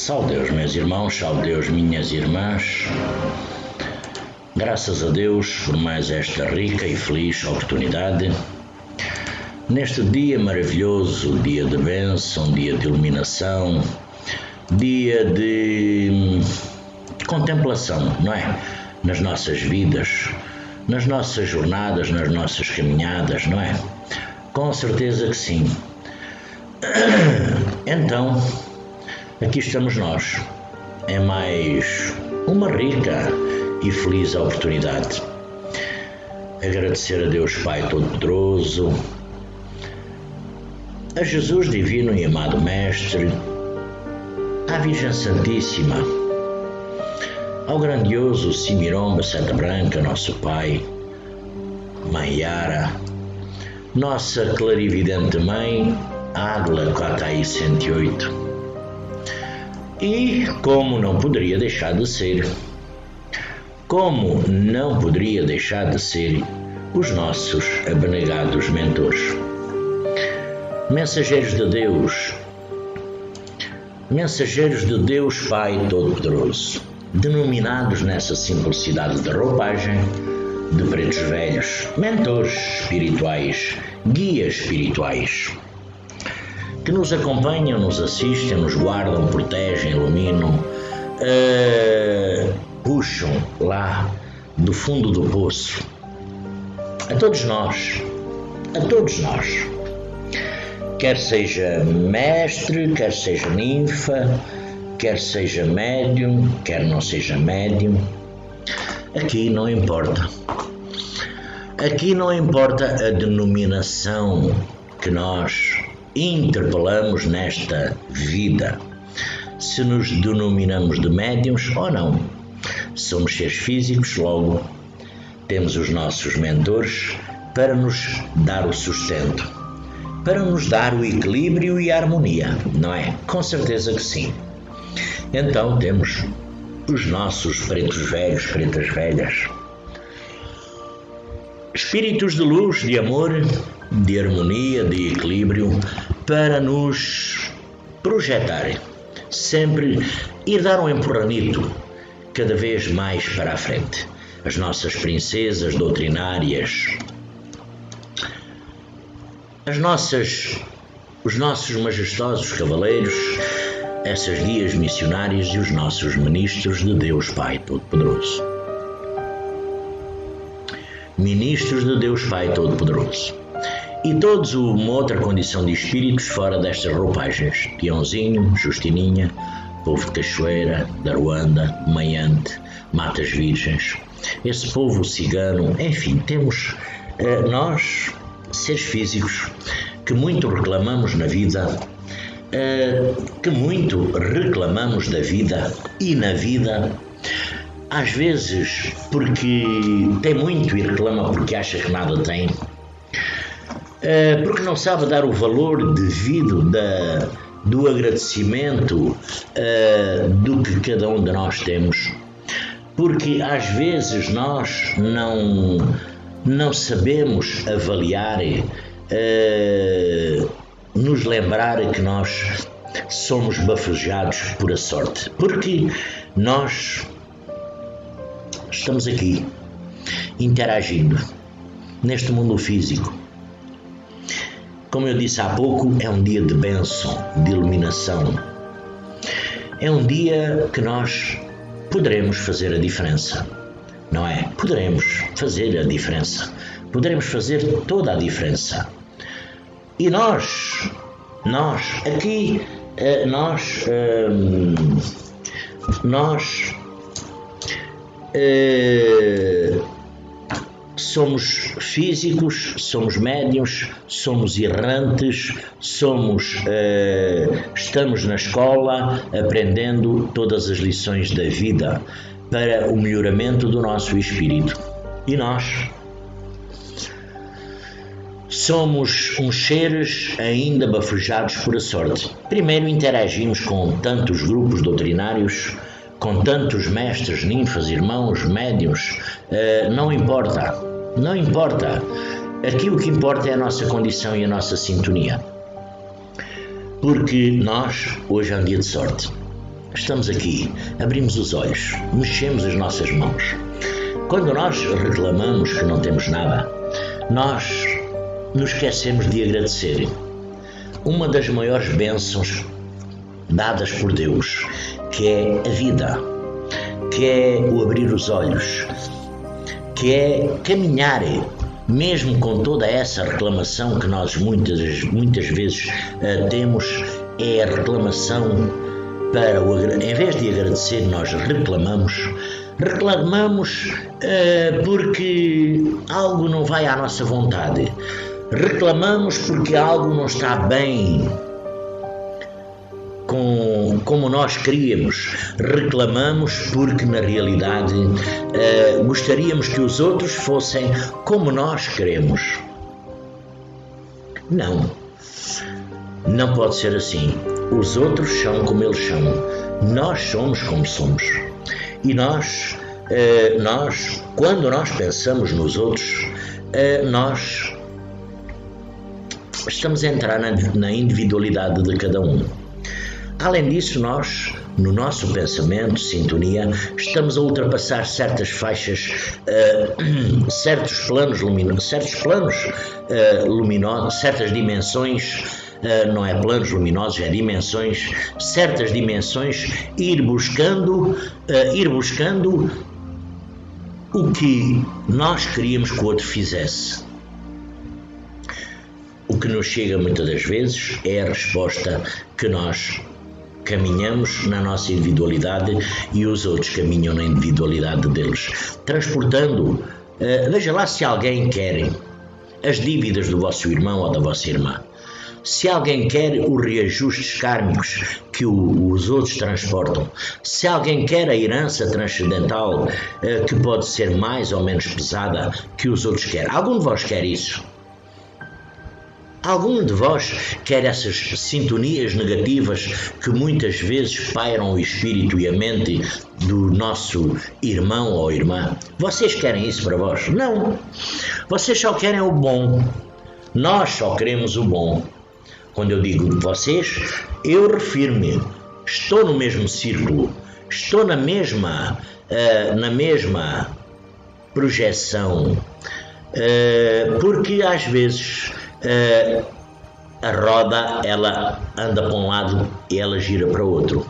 Salve Deus, meus irmãos, salve Deus, minhas irmãs. Graças a Deus por mais esta rica e feliz oportunidade. Neste dia maravilhoso, dia de bênção, dia de iluminação, dia de contemplação, não é? Nas nossas vidas, nas nossas jornadas, nas nossas caminhadas, não é? Com certeza que sim. Então, aqui estamos nós. É mais uma rica e feliz oportunidade. Agradecer a Deus Pai Todo-Poderoso, a Jesus Divino e Amado Mestre, à Virgem Santíssima, ao grandioso Simiromba Santa Branca, nosso Pai, Mãe Yara, nossa clarividente Mãe, Águila Catai 108. E como não poderia deixar de ser, os nossos abnegados mentores, mensageiros de Deus Pai Todo-Poderoso, denominados nessa simplicidade de roupagem de pretos velhos, mentores espirituais, guias espirituais, que nos acompanham, nos assistem, nos guardam, protegem, iluminam, puxam lá do fundo do poço. A todos nós, quer seja mestre, quer seja ninfa, quer seja médium, quer não seja médium, aqui não importa. Aqui não importa a denominação que nós interpelamos nesta vida, se nos denominamos de médiuns ou não. Somos seres físicos, logo temos os nossos mentores para nos dar o sustento, para nos dar o equilíbrio e a harmonia, não é? Com certeza que sim. Então temos os nossos pretos velhos, pretas velhas, espíritos de luz, de amor, de harmonia, de equilíbrio, para nos projetarem, sempre ir dar um empurranito cada vez mais para a frente. As nossas princesas doutrinárias, os nossos majestosos cavaleiros, essas guias missionárias e os nossos ministros de Deus Pai Todo-Poderoso. Ministros de Deus Pai Todo-Poderoso. E todos uma outra condição de espíritos fora destas roupagens. Tiãozinho, Justininha, povo de Cachoeira, da Ruanda, Maiante, Matas Virgens, esse povo cigano, enfim, temos nós, seres físicos, que muito reclamamos na vida, que muito reclamamos da vida e na vida, às vezes porque tem muito e reclama porque acha que nada tem, porque não sabe dar o valor devido do agradecimento do que cada um de nós temos, porque às vezes nós não sabemos avaliar, nos lembrar que nós somos bafejados por a sorte, porque nós estamos aqui interagindo neste mundo físico. Como eu disse há pouco, é um dia de bênção, de iluminação. É um dia que nós poderemos fazer a diferença, não é? Poderemos fazer a diferença. Poderemos fazer toda a diferença. E nós aqui, somos físicos, somos médiuns, somos errantes, estamos na escola aprendendo todas as lições da vida para o melhoramento do nosso espírito. E nós somos uns seres ainda bafejados por a sorte. Primeiro interagimos com tantos grupos doutrinários, com tantos mestres, ninfas, irmãos, médiuns, não importa. Aqui o que importa é a nossa condição e a nossa sintonia. Porque nós, hoje é um dia de sorte. estamos aqui, abrimos os olhos, mexemos as nossas mãos. Quando nós reclamamos que não temos nada, nós nos esquecemos de agradecer. Uma das maiores bênçãos dadas por Deus, que é a vida, que é o abrir os olhos, que é caminhar, mesmo com toda essa reclamação que nós muitas vezes temos, é a reclamação em vez de agradecer, nós reclamamos porque algo não vai à nossa vontade, reclamamos porque algo não está bem como nós queríamos, reclamamos porque na realidade gostaríamos que os outros fossem como nós queremos. Não pode ser assim. Os outros são como eles são, nós somos como somos. E nós quando nós pensamos nos outros, nós estamos a entrar na individualidade de cada um. Além disso, nós, no nosso pensamento, sintonia, estamos a ultrapassar certas faixas, certos planos luminosos, certas dimensões, não é planos luminosos, é dimensões, certas dimensões, ir buscando o que nós queríamos que o outro fizesse. O que nos chega muitas das vezes é a resposta que nós caminhamos na nossa individualidade e os outros caminham na individualidade deles, transportando, veja lá se alguém quer as dívidas do vosso irmão ou da vossa irmã, se alguém quer os reajustes kármicos que os outros transportam, se alguém quer a herança transcendental que pode ser mais ou menos pesada que os outros querem. Algum de vós quer isso? Algum de vós quer essas sintonias negativas que muitas vezes pairam o espírito e a mente do nosso irmão ou irmã? Vocês querem isso para vós? Não. Vocês só querem o bom. Nós só queremos o bom. Quando eu digo vocês, eu refiro-me. Estou no mesmo círculo. Estou na mesma projeção. Porque às vezes a roda, ela anda para um lado e ela gira para o outro.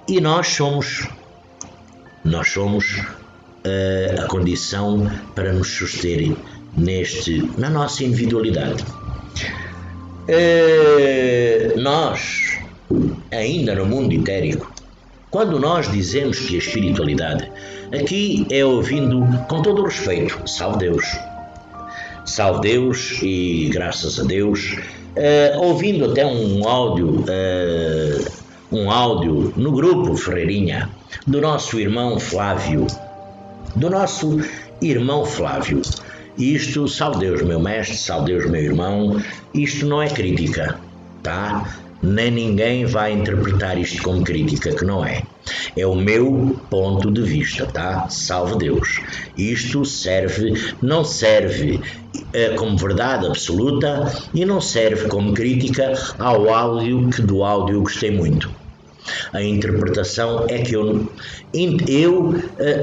E nós somos a condição para nos suster na nossa individualidade. Nós, ainda no mundo etérico, quando nós dizemos que a espiritualidade, aqui é ouvindo com todo o respeito, salve Deus e graças a Deus, ouvindo até um áudio no grupo Ferreirinha, do nosso irmão Flávio, Isto, salve Deus meu mestre, salve Deus meu irmão, isto não é crítica, tá? Nem ninguém vai interpretar isto como crítica, que não é. É o meu ponto de vista, tá? Salve Deus. Isto não serve como verdade absoluta e não serve como crítica ao áudio, que do áudio eu gostei muito. A interpretação é que eu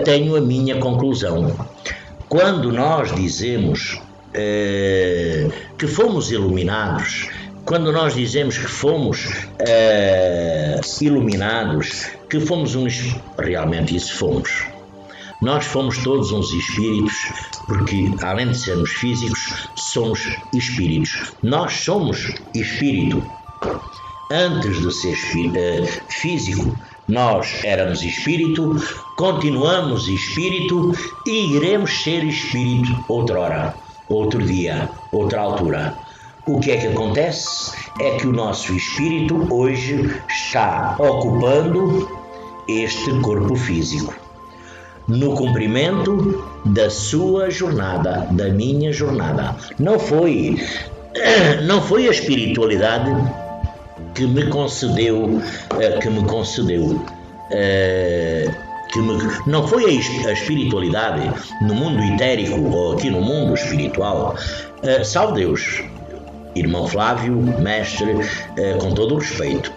tenho a minha conclusão. Quando nós dizemos que fomos iluminados, quando nós dizemos que fomos iluminados, que fomos realmente isso fomos. Nós fomos todos uns espíritos, porque além de sermos físicos, somos espíritos. Nós somos espírito. Antes de ser físico, nós éramos espírito, continuamos espírito e iremos ser espírito outrora, outro dia, outra altura. O que é que acontece? É que o nosso espírito hoje está ocupando este corpo físico, no cumprimento da sua jornada, da minha jornada. Não foi a espiritualidade que me concedeu, não foi a espiritualidade no mundo etérico ou aqui no mundo espiritual. Salve Deus, irmão Flávio, mestre, com todo o respeito.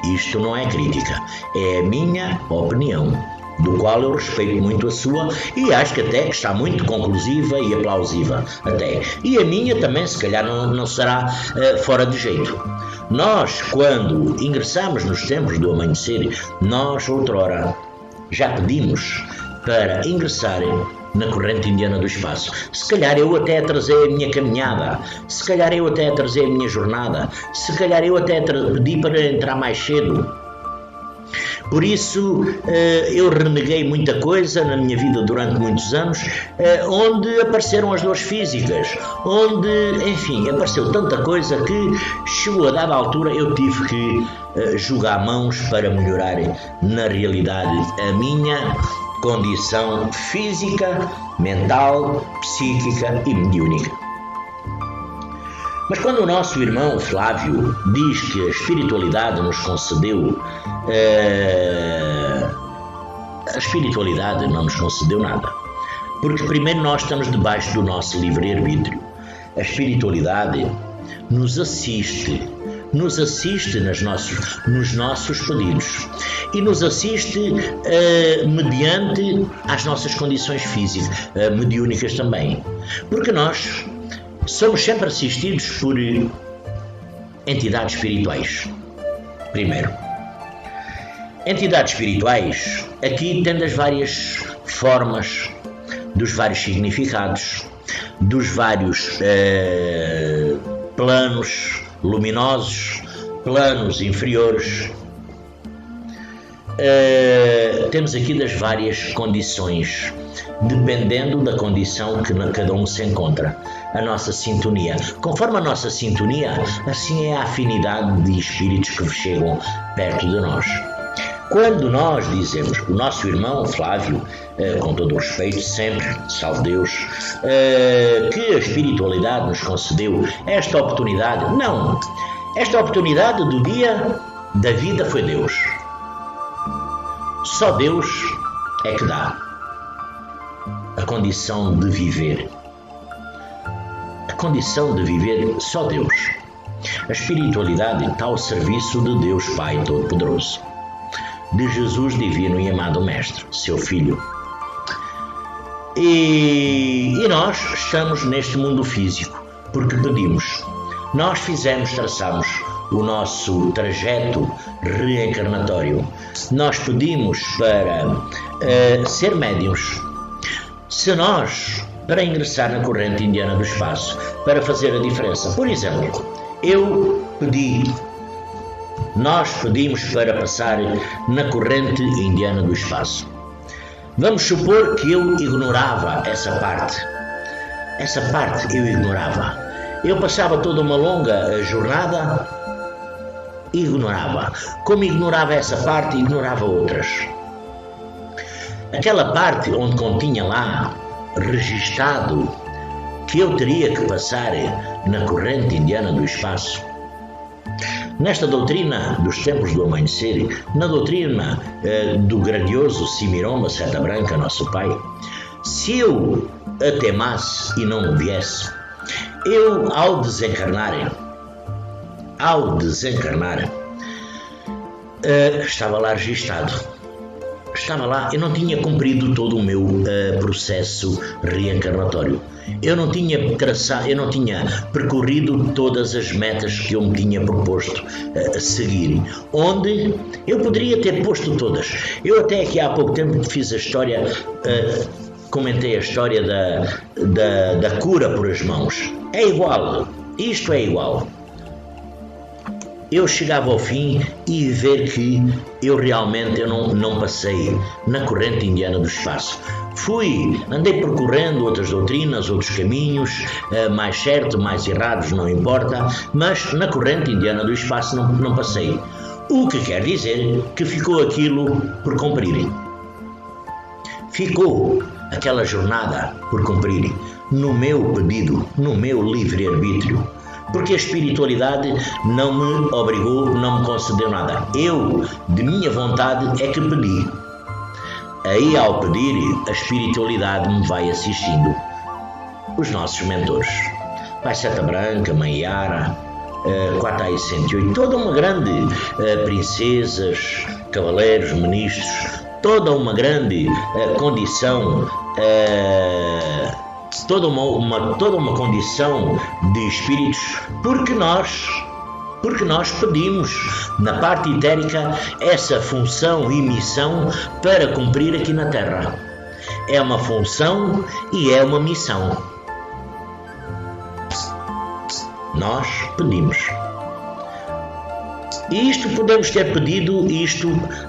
Isto não é crítica, é a minha opinião, do qual eu respeito muito a sua e acho que até está muito conclusiva e aplausiva até. E a minha também se calhar não será fora de jeito. Nós, quando ingressamos nos tempos do amanhecer, nós outrora já pedimos para ingressar na corrente indiana do espaço. Se calhar eu até atrasei a minha caminhada, se calhar eu até atrasei a minha jornada, se calhar eu até pedi para entrar mais cedo. Por isso eu reneguei muita coisa na minha vida durante muitos anos, onde apareceram as dores físicas, onde, enfim, apareceu tanta coisa que chegou a dada altura eu tive que jogar mãos para melhorar na realidade a minha condição física, mental, psíquica e mediúnica. Mas quando o nosso irmão Flávio diz que a espiritualidade nos concedeu, a espiritualidade não nos concedeu nada. Porque primeiro nós estamos debaixo do nosso livre-arbítrio. A espiritualidade nos assiste nos nossos pedidos e nos assiste mediante as nossas condições físicas, mediúnicas também. Porque nós somos sempre assistidos por entidades espirituais. Primeiro, entidades espirituais, aqui tem das várias formas, dos vários significados, dos vários planos luminosos, planos inferiores. Temos aqui das várias condições, dependendo da condição que cada um se encontra. A nossa sintonia. Conforme a nossa sintonia, assim é a afinidade de espíritos que chegam perto de nós. Quando nós dizemos, o nosso irmão Flávio, com todo o respeito, sempre, salve Deus, que a espiritualidade nos concedeu esta oportunidade, não. Esta oportunidade do dia da vida foi Deus. Só Deus é que dá a condição de viver. A condição de viver, só Deus. A espiritualidade está ao serviço de Deus Pai Todo-Poderoso, de Jesus Divino e Amado Mestre, seu Filho. E nós estamos neste mundo físico porque pedimos. Nós traçamos o nosso trajeto reencarnatório. Nós pedimos para ser médiuns. Se nós, para ingressar na corrente indiana do espaço, para fazer a diferença, por exemplo, nós pedimos para passar na corrente indiana do espaço. Vamos supor que eu ignorava essa parte. Essa parte eu ignorava. Eu passava toda uma longa jornada e ignorava. Como ignorava essa parte, ignorava outras. Aquela parte onde continha lá registado que eu teria que passar na corrente indiana do espaço. Nesta doutrina dos tempos do amanhecer, na doutrina do grandioso Simiromba Seta Branca, nosso Pai, se eu a temasse e não me viesse, eu ao desencarnar, estava lá registado. Estava lá, eu não tinha cumprido todo o meu processo reencarnatório. Eu não tinha percorrido todas as metas que eu me tinha proposto a seguir, onde eu poderia ter posto todas. Eu até aqui há pouco tempo fiz a história, comentei a história da cura por as mãos. É igual, isto é igual. Eu chegava ao fim e ver que eu realmente não passei na corrente indiana do espaço. Andei percorrendo outras doutrinas, outros caminhos, mais certos, mais errados, não importa, mas na corrente indiana do espaço não passei. O que quer dizer que ficou aquilo por cumprir. Ficou aquela jornada por cumprir no meu pedido, no meu livre-arbítrio. Porque a espiritualidade não me obrigou, não me concedeu nada. Eu, de minha vontade, é que pedi. Aí, ao pedir, a espiritualidade me vai assistindo. Os nossos mentores. Pai Seta Branca, Mãe Yara, Quatai 108, toda uma grande, princesas, cavaleiros, ministros, toda uma grande condição, toda uma condição de espíritos, porque nós pedimos na parte etérica essa função e missão para cumprir aqui na Terra. É uma função e é uma missão. Nós pedimos. E isto podemos ter pedido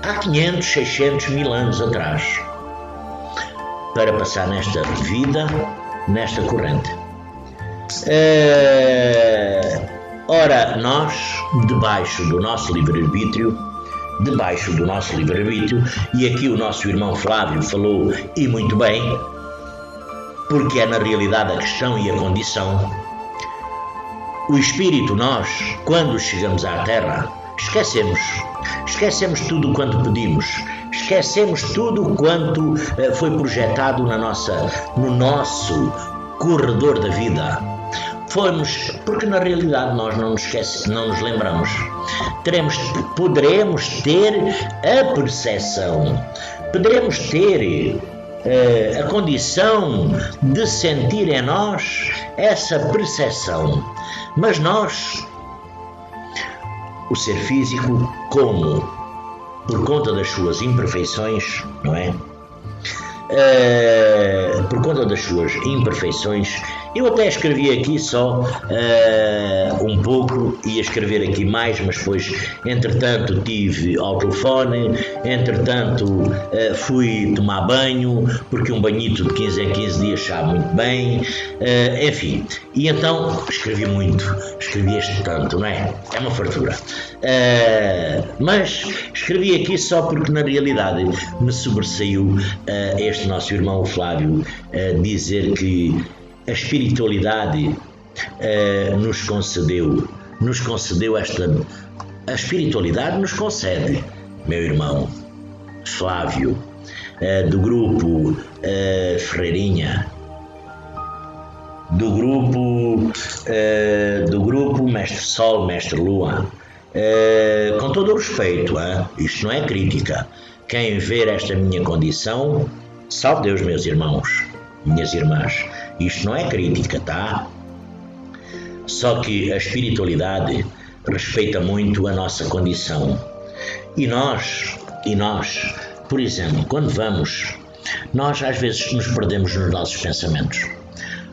há 500, 600 mil anos atrás, para passar nesta vida, nesta corrente. Ora, nós, debaixo do nosso livre-arbítrio, e aqui o nosso irmão Flávio falou, e muito bem, porque é na realidade a questão e a condição. O espírito, nós, quando chegamos à Terra, esquecemos tudo quanto pedimos, esquecemos tudo quanto foi projetado no nosso corredor da vida. Porque na realidade nós não nos lembramos. Poderemos ter a percepção, poderemos ter a condição de sentir em nós essa percepção, mas nós, o ser físico, como por conta das suas imperfeições, não é? Por conta das suas imperfeições, eu até escrevi aqui só um pouco, ia escrever aqui mais, mas depois, entretanto, tive ao telefone, entretanto, fui tomar banho, porque um banhito de 15 em 15 dias sabe muito bem, enfim, e então escrevi este tanto, não é? É uma fartura. Mas escrevi aqui só porque na realidade me sobressaiu este nosso irmão Flávio dizer que a espiritualidade nos concedeu a espiritualidade nos concede, meu irmão Flávio, do grupo Ferreirinha, do grupo Mestre Sol, Mestre Lua, com todo o respeito, isto não é crítica. Quem ver esta minha condição, salve Deus, meus irmãos, minhas irmãs, isto não é crítica, tá? Só que a espiritualidade respeita muito a nossa condição. E nós, por exemplo, quando nós às vezes nos perdemos nos nossos pensamentos.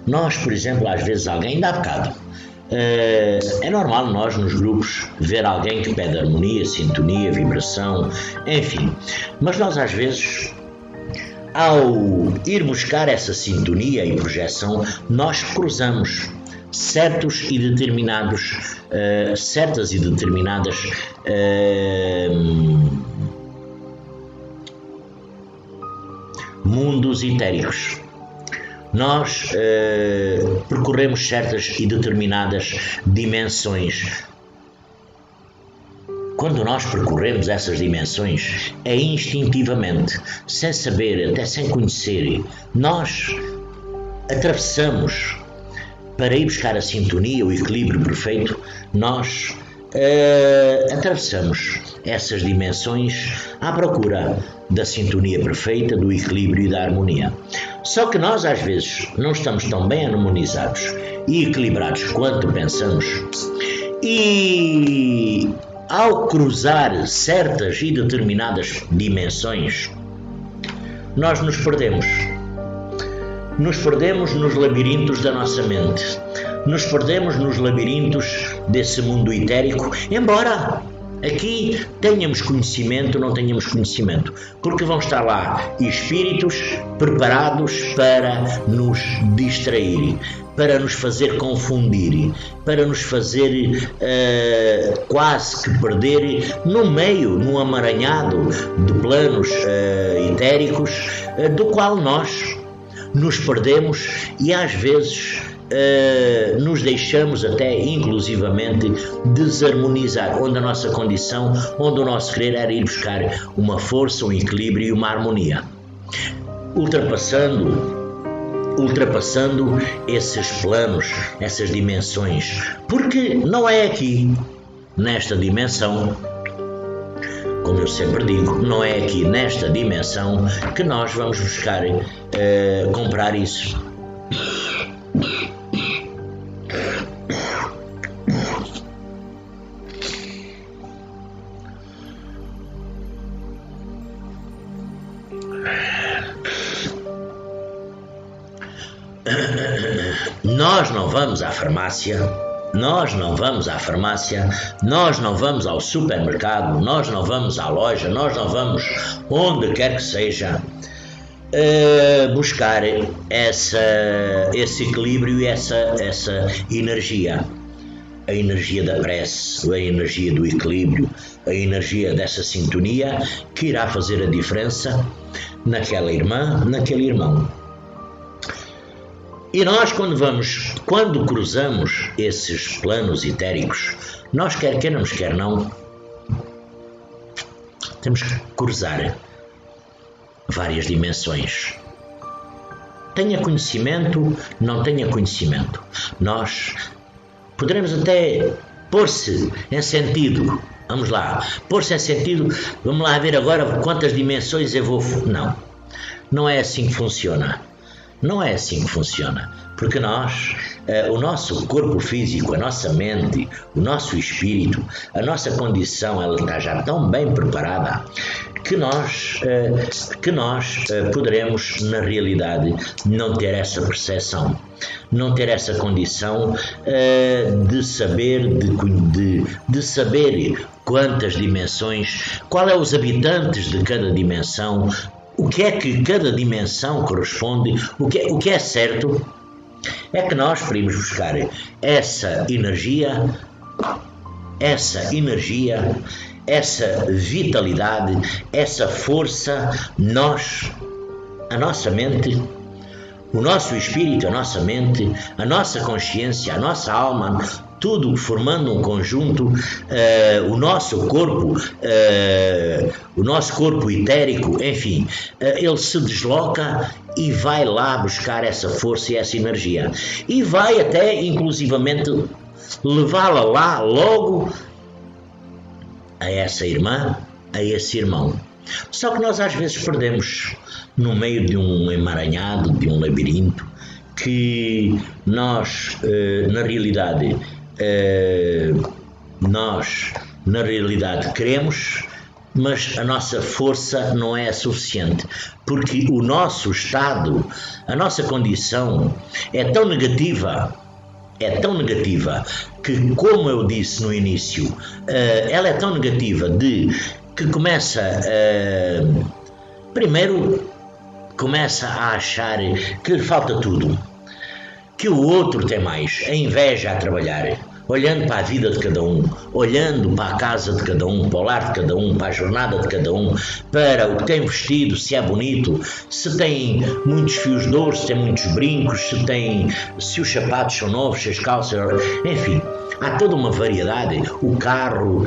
Nós, por exemplo, às vezes ainda há bocado, é normal nós nos grupos ver alguém que pede harmonia, sintonia, vibração, enfim, mas nós às vezes, ao ir buscar essa sintonia e projeção, nós cruzamos certas e determinadas mundos etéricos. Nós percorremos certas e determinadas dimensões. Quando nós percorremos essas dimensões, é instintivamente, sem saber, até sem conhecer, nós atravessamos para ir buscar a sintonia, o equilíbrio perfeito, nós atravessamos essas dimensões à procura da sintonia perfeita, do equilíbrio e da harmonia. Só que nós às vezes não estamos tão bem harmonizados e equilibrados quanto pensamos, e ao cruzar certas e determinadas dimensões, nós nos perdemos. Nos perdemos nos labirintos da nossa mente. Nos perdemos nos labirintos desse mundo etérico, embora aqui tenhamos conhecimento, não tenhamos conhecimento, porque vão estar lá espíritos preparados para nos distrair, para nos fazer confundir, para nos fazer quase que perder num amaranhado de planos etéricos, do qual nós nos perdemos e às vezes nos deixamos até inclusivamente desarmonizar, onde a nossa condição, onde o nosso querer era ir buscar uma força, um equilíbrio e uma harmonia. Ultrapassando ultrapassando esses planos, essas dimensões, porque não é aqui, nesta dimensão, como eu sempre digo, não é aqui nesta dimensão que nós vamos buscar comprar isso. Nós não vamos à farmácia, nós não vamos ao supermercado, nós não vamos à loja, nós não vamos onde quer que seja buscar esse equilíbrio e essa energia. A energia da prece, a energia do equilíbrio, a energia dessa sintonia que irá fazer a diferença naquela irmã, naquele irmão. E nós quando cruzamos esses planos etéricos, nós quer queiramos, quer não, temos que cruzar várias dimensões. Tenha conhecimento, não tenha conhecimento. Nós poderemos até pôr-se em sentido, vamos lá ver agora quantas dimensões eu vou... Não é assim que funciona. Não é assim que funciona, porque nós, o nosso corpo físico, a nossa mente, o nosso espírito, a nossa condição, ela está já tão bem preparada que nós poderemos, na realidade, não ter essa percepção, não ter essa condição de saber quantas dimensões, qual é os habitantes de cada dimensão, o que é que cada dimensão corresponde, o que é certo é que nós podemos buscar essa energia, essa vitalidade, essa força, a nossa mente, o nosso espírito, a nossa mente, a nossa consciência, a nossa alma, tudo formando um conjunto, o nosso corpo etérico, enfim, ele se desloca e vai lá buscar essa força e essa energia. E vai até, inclusivamente, levá-la lá logo a essa irmã, a esse irmão. Só que nós às vezes perdemos no meio de um emaranhado, de um labirinto, que nós, na realidade, queremos, mas a nossa força não é suficiente, porque o nosso estado, a nossa condição é tão negativa, que, como eu disse no início, ela é tão negativa que primeiro começa a achar que lhe falta tudo, que o outro tem mais, a inveja a trabalhar, olhando para a vida de cada um, olhando para a casa de cada um, para o lar de cada um, para a jornada de cada um, para o que tem vestido, se é bonito, se tem muitos fios de ouro, se tem muitos brincos, se os sapatos são novos, se as calças, enfim, há toda uma variedade, o carro,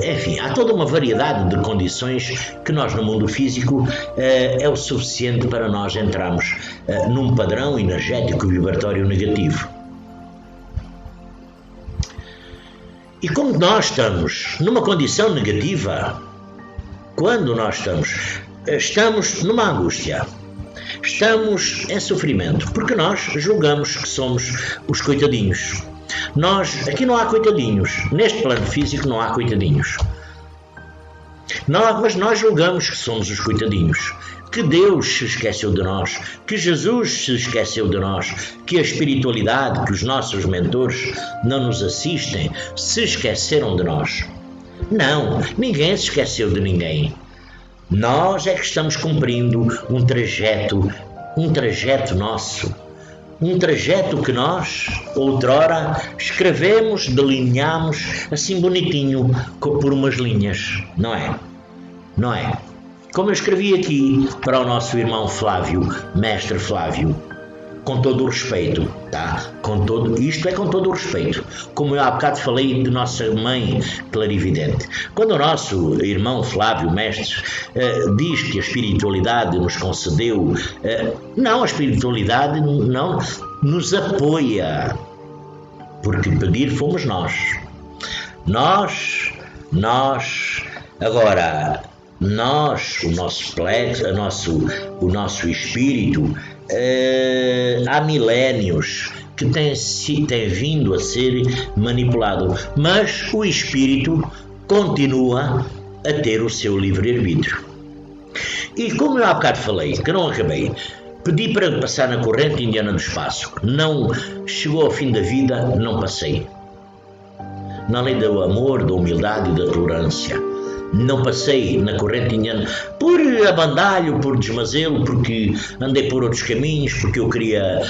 enfim, há toda uma variedade de condições que nós no mundo físico é o suficiente para nós entrarmos num padrão energético vibratório negativo. E como nós estamos numa condição negativa, quando nós estamos numa angústia, estamos em sofrimento, porque nós julgamos que somos os coitadinhos. Aqui não há coitadinhos, neste plano físico não há coitadinhos. Mas nós julgamos que somos os coitadinhos, que Deus se esqueceu de nós, que Jesus se esqueceu de nós, que a espiritualidade, que os nossos mentores não nos assistem, se esqueceram de nós. Não, ninguém se esqueceu de ninguém. Nós é que estamos cumprindo um trajeto nosso, um trajeto que nós, outrora, escrevemos, delineamos assim bonitinho, por umas linhas, não é? Não é? Como eu escrevi aqui para o nosso irmão Flávio, mestre Flávio, com todo o respeito, tá? Isto é com todo o respeito. Como eu há bocado falei de nossa mãe clarividente. Quando o nosso irmão Flávio Mestres diz que a espiritualidade nos concedeu, não, a espiritualidade não nos apoia, porque pedir fomos nós. Agora, o nosso plexo, o nosso espírito, há milénios que tem vindo a ser manipulado, mas o espírito continua a ter o seu livre-arbítrio. E como eu há bocado falei, que não acabei, pedi para passar na corrente indiana do espaço, não chegou ao fim da vida, não passei. Na lei do amor, da humildade e da tolerância. Não passei na corrente indiana por abandalho, por desmazelo, porque andei por outros caminhos, porque eu queria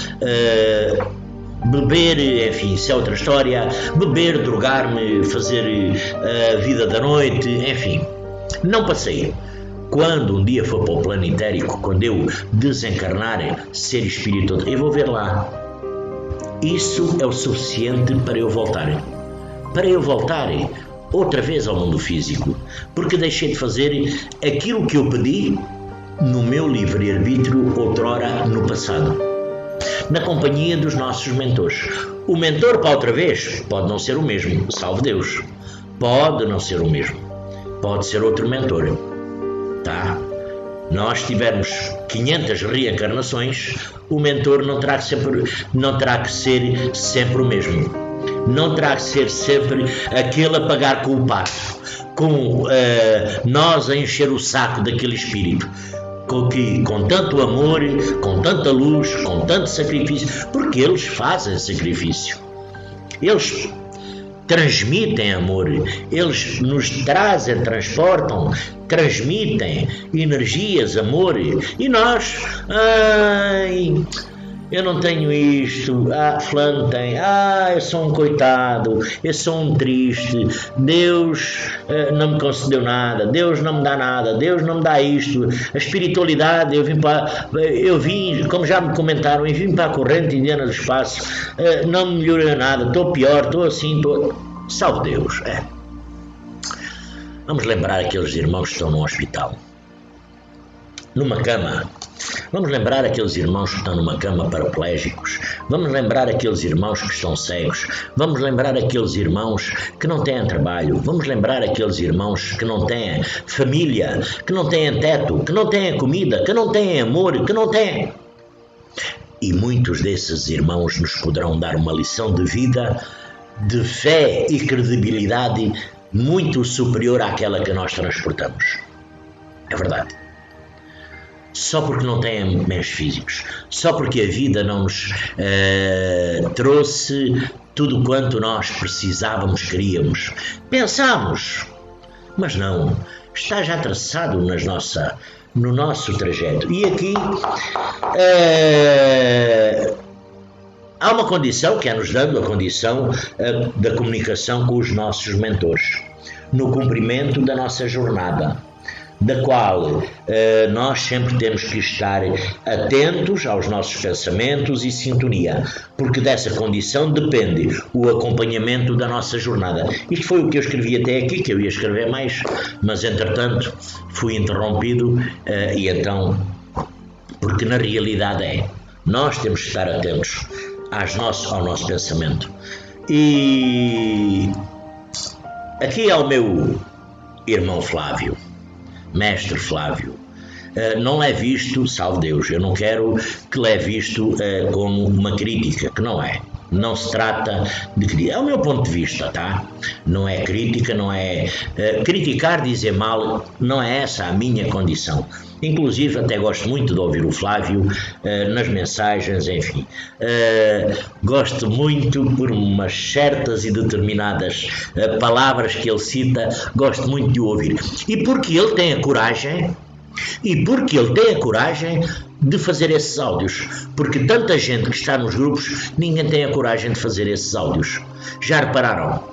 beber, enfim, isso é outra história, beber, drogar-me, fazer a vida da noite, enfim, não passei. Quando um dia for para o plano etérico, quando eu desencarnar, ser espírito, eu vou ver lá. Isso é o suficiente para eu voltar. Para eu voltar outra vez ao mundo físico, porque deixei de fazer aquilo que eu pedi no meu livre-arbítrio outrora no passado, na companhia dos nossos mentores. O mentor para outra vez pode não ser o mesmo, salve Deus, pode não ser o mesmo, pode ser outro mentor, tá? Nós tivermos 500 reencarnações, o mentor não terá que ser sempre o mesmo. Não terá que ser sempre aquele a pagar com o passo, com nós a encher o saco daquele espírito, com tanto amor, com tanta luz, com tanto sacrifício, porque eles fazem sacrifício, eles transmitem amor, eles nos trazem, transportam, transmitem energias, amor, e nós, eu não tenho isto, fulano tem, eu sou um coitado, eu sou um triste, Deus não me concedeu nada, Deus não me dá nada, Deus não me dá isto, a espiritualidade, eu vim, como já me comentaram, eu vim para a corrente indiana do espaço, não me melhorou nada, estou pior, estou assim, salve Deus. Vamos lembrar aqueles irmãos que estão no hospital, numa cama. Vamos lembrar aqueles irmãos que estão numa cama paraplégicos. Vamos lembrar aqueles irmãos que estão cegos. Vamos lembrar aqueles irmãos que não têm trabalho. Vamos lembrar aqueles irmãos que não têm família, que não têm teto, que não têm comida, que não têm amor, que não têm. E muitos desses irmãos nos poderão dar uma lição de vida, de fé e credibilidade muito superior àquela que nós transportamos. É verdade. Só porque não têm meios físicos, só porque a vida não nos trouxe tudo quanto nós precisávamos, queríamos. Pensámos, mas não, está já traçado no nosso trajeto. E aqui há uma condição que é-nos dando a condição da comunicação com os nossos mentores, no cumprimento da nossa jornada, da qual nós sempre temos que estar atentos aos nossos pensamentos e sintonia, porque dessa condição depende o acompanhamento da nossa jornada. Isto foi o que eu escrevi até aqui, que eu ia escrever mais, mas entretanto fui interrompido e então, porque na realidade nós temos que estar atentos ao nosso pensamento. E aqui é o meu irmão Flávio, Mestre Flávio. Não é visto, salve Deus, eu não quero que leve isto como uma crítica, que não é. Não se trata de crítica, é o meu ponto de vista, tá? Não é crítica, não é criticar, dizer mal, não é essa a minha condição. Inclusive até gosto muito de ouvir o Flávio nas mensagens, enfim. Gosto muito por umas certas e determinadas palavras que ele cita, gosto muito de o ouvir. E porque ele tem a coragem de fazer esses áudios, porque tanta gente que está nos grupos, ninguém tem a coragem de fazer esses áudios. Já repararam?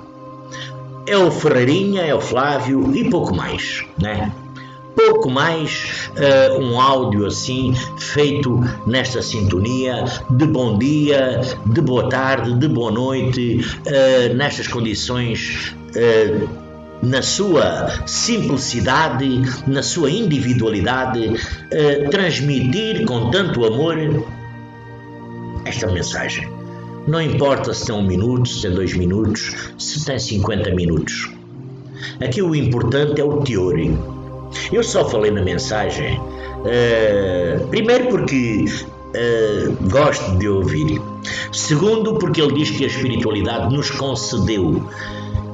É o Ferreirinha, é o Flávio e pouco mais, né? pouco mais um áudio assim, feito nesta sintonia de bom dia, de boa tarde, de boa noite, nestas condições, na sua simplicidade, na sua individualidade, transmitir com tanto amor esta mensagem. Não importa se tem 1 minuto, se tem 2 minutos, se tem 50 minutos. Aqui o importante é o teor. Eu só falei na mensagem, primeiro porque gosto de ouvir. Segundo, porque ele diz que a espiritualidade nos concedeu.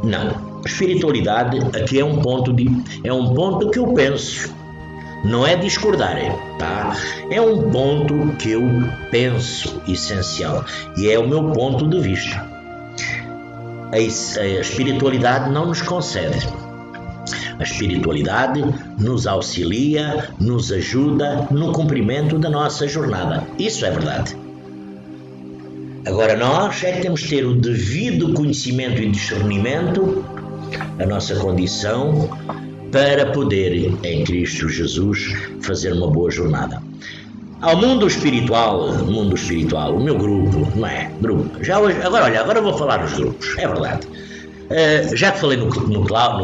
Não, a espiritualidade aqui é um ponto que eu penso. Não é discordar, tá? É um ponto que eu penso essencial e é o meu ponto de vista. A espiritualidade não nos concede. A espiritualidade nos auxilia, nos ajuda no cumprimento da nossa jornada. Isso é verdade. Agora nós é que temos de ter o devido conhecimento e discernimento da nossa condição para poder, em Cristo Jesus, fazer uma boa jornada. Ao mundo espiritual, o meu grupo, não é? Grupo. Agora vou falar dos grupos, é verdade. Já que falei no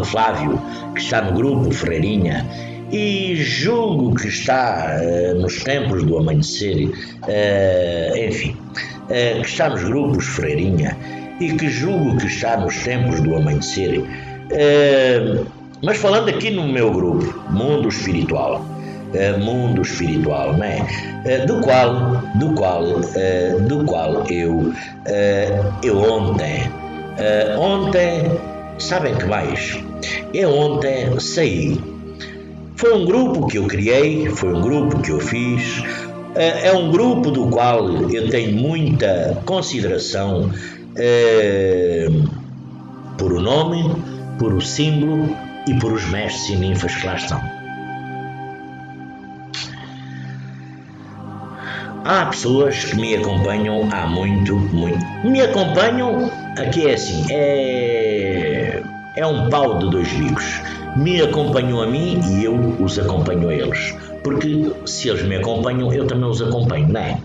Flávio, que está no grupo Ferreirinha, e julgo que está nos tempos do amanhecer, enfim, que está nos grupos Ferreirinha, e que julgo que está nos tempos do amanhecer, mas falando aqui no meu grupo, mundo espiritual, né? Do qual eu ontem, sabem que mais? Eu ontem saí. Foi um grupo que eu criei, foi um grupo que eu fiz, é um grupo do qual eu tenho muita consideração por o nome, por o símbolo e por os mestres e ninfas que lá estão. Há pessoas que me acompanham há muito. Me acompanham, aqui é assim, é um pau de 2 bicos. Me acompanham a mim e eu os acompanho a eles. Porque se eles me acompanham, eu também os acompanho, não é?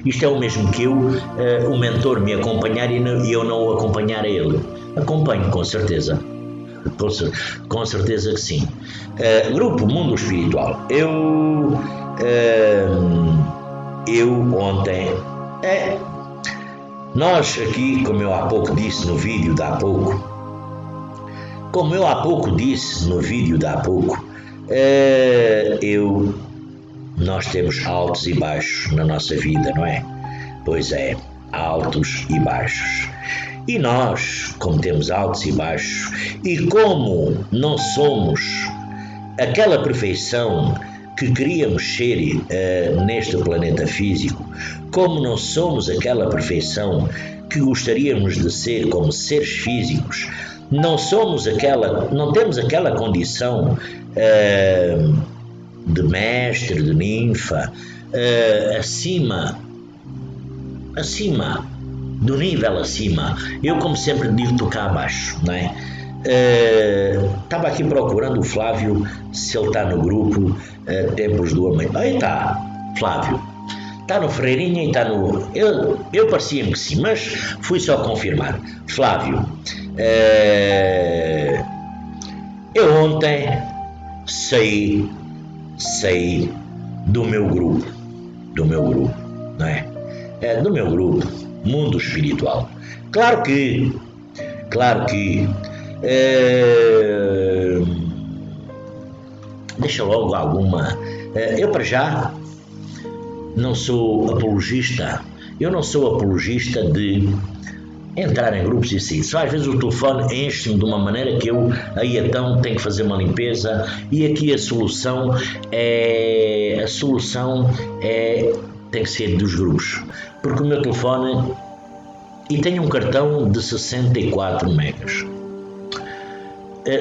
Isto é o mesmo que o mentor me acompanhar e eu não o acompanhar a ele. Acompanho, com certeza. Com certeza que sim. Grupo Mundo Espiritual. Eu ontem, nós aqui, como eu há pouco disse no vídeo de há pouco, nós temos altos e baixos na nossa vida, não é? Pois é, altos e baixos. E nós, como temos altos e baixos, e como não somos aquela perfeição que queríamos ser neste planeta físico, como não somos aquela perfeição que gostaríamos de ser como seres físicos, não temos aquela condição de mestre, de ninfa, acima do nível acima. Eu, como sempre digo, estou cá abaixo, não é? Estava aqui procurando o Flávio, se ele está no grupo Tempos do Amanhã. Aí está, Flávio. Está no Ferreirinha e está no... Eu parecia-me que sim, mas fui só confirmar. Flávio, eu ontem saí do meu grupo, não é? Do meu grupo, Mundo Espiritual. Claro que deixa logo alguma. Eu para já não sou apologista. Eu não sou apologista de entrar em grupos e sair. Só às vezes o telefone enche-me de uma maneira que eu aí então tenho que fazer uma limpeza, e aqui a solução tem que ser dos grupos, porque o meu telefone, e tenho um cartão de 64 megas,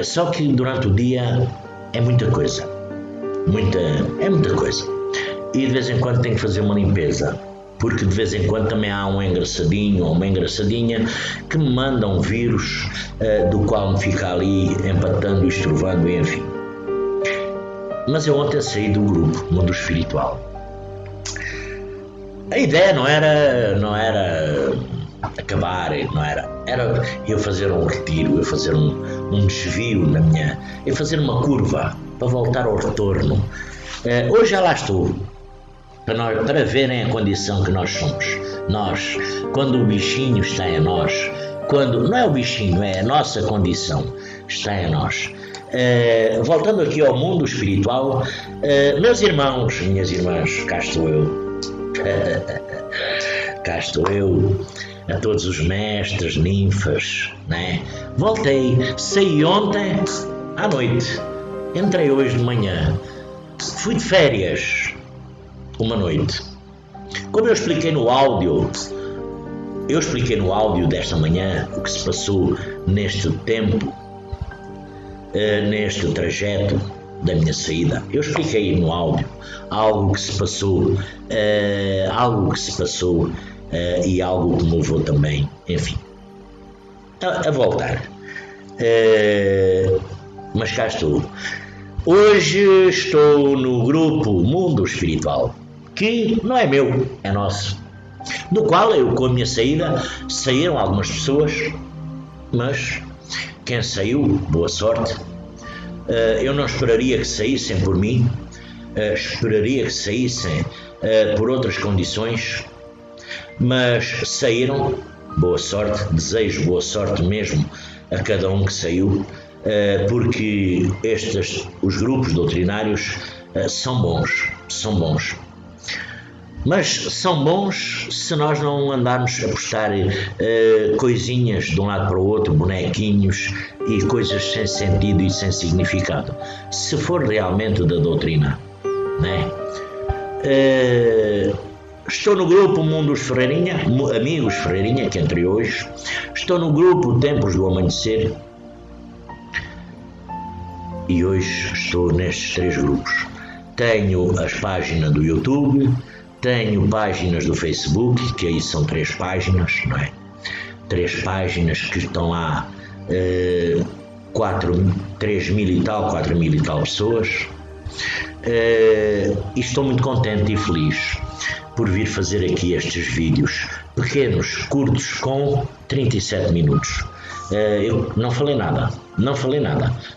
só que durante o dia é muita coisa, e de vez em quando tenho que fazer uma limpeza, porque de vez em quando também há um engraçadinho ou uma engraçadinha que me manda um vírus do qual me fica ali empatando e estrovando, enfim. Mas eu ontem saí do grupo Mundo Espiritual. A ideia não era acabar, era eu fazer um retiro, eu fazer um desvio eu fazer uma curva para voltar ao retorno. Hoje já lá estou, para verem a condição que nós somos. Nós, quando o bichinho está em nós, quando não é o bichinho, é a nossa condição, está em nós. Voltando aqui ao mundo espiritual, meus irmãos, minhas irmãs, cá estou eu. Cá estou eu, a todos os mestres, ninfas, né? Voltei, saí ontem à noite, entrei hoje de manhã, fui de férias uma noite. Como eu expliquei no áudio desta manhã o que se passou neste tempo, neste trajeto da minha saída. Eu expliquei no áudio algo que se passou e algo que me levou também, enfim, a voltar. Mas cá estou. Hoje estou no grupo Mundo Espiritual, que não é meu, é nosso, do qual eu, com a minha saída, saíram algumas pessoas, mas quem saiu, boa sorte. Eu não esperaria que saíssem por mim, esperaria que saíssem por outras condições, mas saíram, boa sorte, desejo boa sorte mesmo a cada um que saiu, porque os grupos doutrinários são bons. Mas são bons se nós não andarmos a postar coisinhas de um lado para o outro, bonequinhos e coisas sem sentido e sem significado. Se for realmente da doutrina, né? Estou no grupo Mundos Ferreirinha, Amigos Ferreirinha, que entrei hoje. Estou no grupo Tempos do Amanhecer. E hoje estou nestes 3 grupos. Tenho as páginas do YouTube, tenho páginas do Facebook, que aí são 3 páginas, não é? 3 páginas que estão lá, 3.000 e tal, 4.000 e tal pessoas. E estou muito contente e feliz por vir fazer aqui estes vídeos pequenos, curtos, com 37 minutos. Eu não falei nada,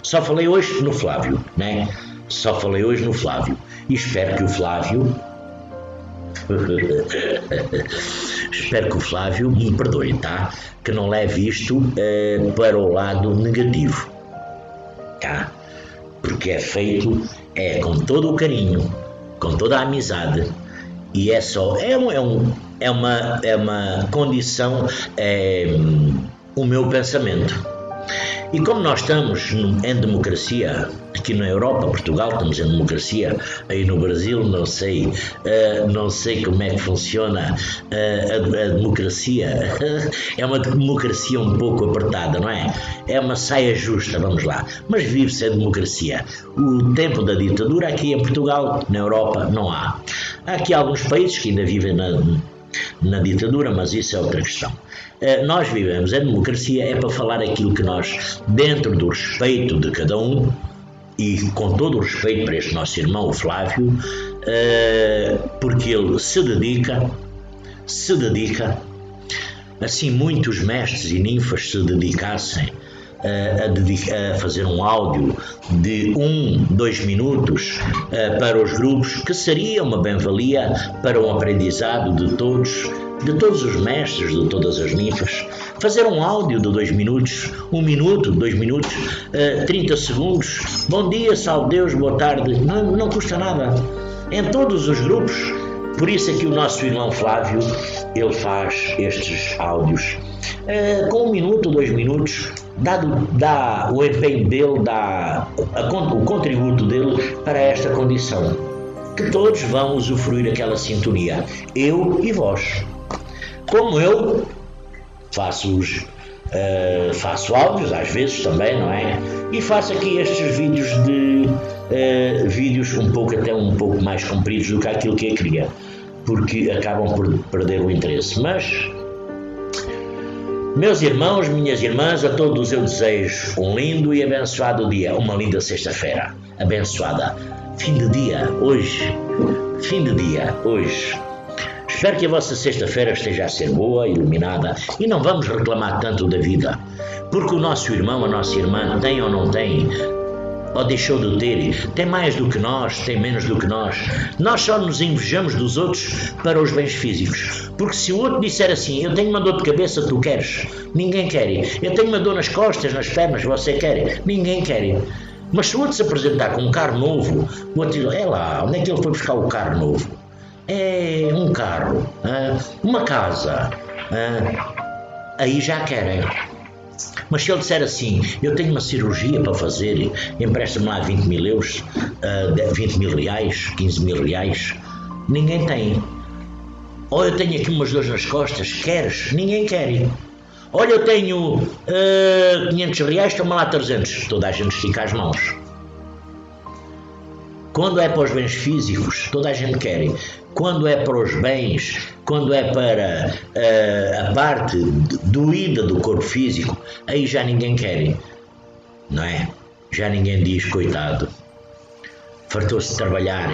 só falei hoje no Flávio, né? E espero que o Flávio me perdoe, tá? Que não leve isto para o lado negativo, tá? Porque é feito com todo o carinho, com toda a amizade, e é uma condição, o meu pensamento. E como nós estamos em democracia, aqui na Europa, Portugal, estamos em democracia, aí no Brasil não sei como é que funciona a democracia, é uma democracia um pouco apertada, não é? É uma saia justa, vamos lá, mas vive-se a democracia. O tempo da ditadura aqui em Portugal, na Europa, não há. Há aqui alguns países que ainda vivem na ditadura, mas isso é outra questão. Nós vivemos a democracia, é para falar aquilo que nós, dentro do respeito de cada um, e com todo o respeito para este nosso irmão, o Flávio, porque ele se dedica, assim muitos mestres e ninfas se dedicassem a fazer um áudio de 2 minutos para os grupos, que seria uma bem-valia para o aprendizado de todos os mestres, de todas as ninfas. Fazer um áudio de 2 minutos, 1 minuto, 2 minutos, 30 segundos, bom dia, salve Deus, boa tarde, não custa nada, em todos os grupos. Por isso é que o nosso irmão Flávio, ele faz estes áudios com 1 minuto, 2 minutos, dá o empenho dele, o contributo dele para esta condição, que todos vão usufruir aquela sintonia, eu e vós. Como eu faço áudios às vezes também, não é? E faço aqui estes vídeos vídeos um pouco mais compridos do que aquilo que eu queria, porque acabam por perder o interesse. Mas Meus irmãos, minhas irmãs, a todos eu desejo um lindo e abençoado dia, uma linda sexta-feira, abençoada. Fim de dia, hoje. Fim de dia, hoje. Espero que a vossa sexta-feira esteja a ser boa, iluminada, e não vamos reclamar tanto da vida, porque o nosso irmão, a nossa irmã, tem ou não tem, ou deixou de ter, tem mais do que nós, tem menos do que nós. Nós só nos invejamos dos outros para os bens físicos, porque se o outro disser assim, eu tenho uma dor de cabeça, tu queres? Ninguém quer. Eu tenho uma dor nas costas, nas pernas, você quer? Ninguém quer. Mas se o outro se apresentar com um carro novo, o outro diz, é lá, onde é que ele foi buscar o carro novo? É um carro, uma casa, aí já querem. Mas se ele disser assim, eu tenho uma cirurgia para fazer, empresta-me lá 20 mil euros, 20 mil reais, 15 mil reais, ninguém tem. Ou eu tenho aqui umas dores nas costas, queres? Ninguém quer. Olha, eu tenho 500 reais, toma lá 300, toda a gente estica as mãos. Quando é para os bens físicos, toda a gente quer. Quando é para os bens, quando é para a parte doída do corpo físico, aí já ninguém quer, não é? Já ninguém diz, coitado, fartou-se de trabalhar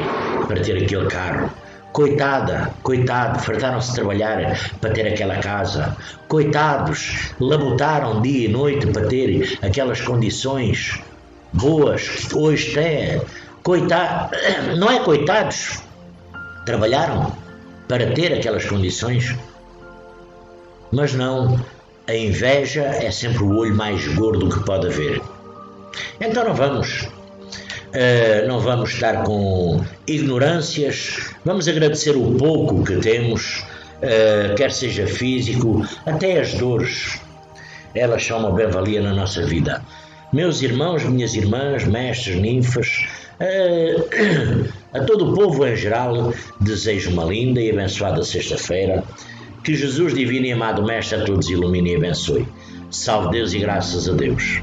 para ter aquele carro. Coitada, coitado, fartaram-se de trabalhar para ter aquela casa. Coitados, labutaram dia e noite para ter aquelas condições boas que hoje têm. Coitado, não é coitados, trabalharam para ter aquelas condições, mas não, a inveja é sempre o olho mais gordo que pode haver. Então não vamos estar com ignorâncias, vamos agradecer o pouco que temos, quer seja físico, até as dores, elas são uma bem-valia na nossa vida. Meus irmãos, minhas irmãs, mestres, ninfas, a todo o povo em geral, desejo uma linda e abençoada sexta-feira. Que Jesus divino e amado Mestre a todos ilumine e abençoe. Salve Deus e graças a Deus.